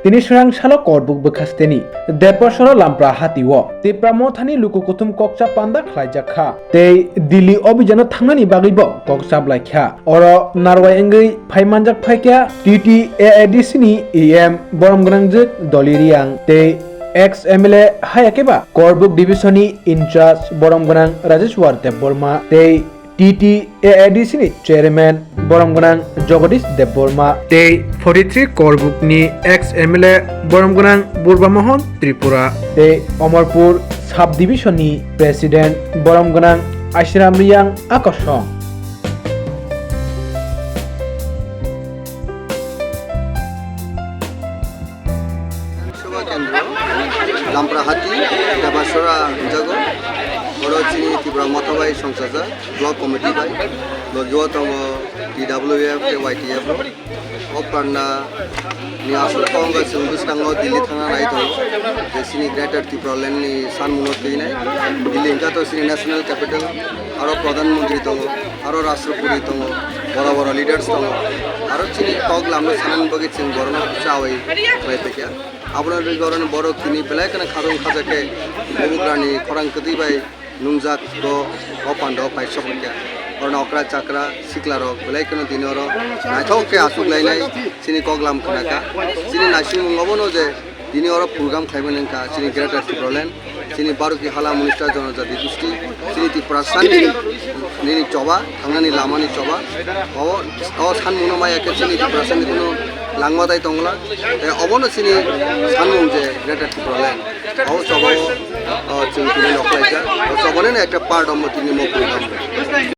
তিনি সুরাংশালো Karbook bekhasteni Depachara Lampra Hati wo Tipra Mothani Lukuthom Chap Panda khlaijaka tei Dili obijano thangnani bagibo Chap laikha oro narwai engui phaimanjak phaikya TTAADC ni EM boromgrangjek doliriang tei ex-MLA hayakeba Karbook divisioni incharge boromgrang Rajeshwar Deborma tei TTAADC ni chairman boromgrang Jagadish Deborma tei 43 Karbook ni ex-MLA boromgrang Burbamohon Tripura tei Amarpur sub division ni president boromgrang Ashramriyang Akashong Lampra Hati, Depachara jago, Orochini Tipra Motha bai Songsaja, Block Committee bai, Lukuthom TWF, YTF, Panda, ni asal Konga Sungus Tango, Dili Thana Naito, Sini Greater Tipra Land ni San Munotine, Dili Inkato Sini National Capital, Aro Pradhan Mantri Tongo, Aro Rashtrapati Tongo, Bora leaders Tongo, Aro Chini Kog Lamno Sanan Bagit Sing Borno Chawai, Baiteka. আপনার গরনে বড় কিনি বেলায় কেন খারং খাজাকে ববুগ্রানি খরাং কদি by নুংজাক দ অপান্ড পাই সবকে অরন অকরা চাকরা সিকলার বেলায় কেন দিনর নাইথকে আসুক লাইনাই সিনি কগলাম খনাকা সিনি নাসি মঙ্গবনো যে দিনি অর প্রোগ্রাম খাইবেনকা সিনি গ্রেটার টিপ্রলেন সিনি বারুকি হালা মনিষ্টা জনজাতি গোষ্ঠী সিনি ত্রিপুরা সানি নিনি চবা থাংনানি লামানি চবা ও सान মুনমাই একে সিনি ত্রিপুরা সানি কোনো langmatai tongla obono sini sanmung je greater Tipra au sobo chungtuni loklaija sobone na ekta part of motini mo program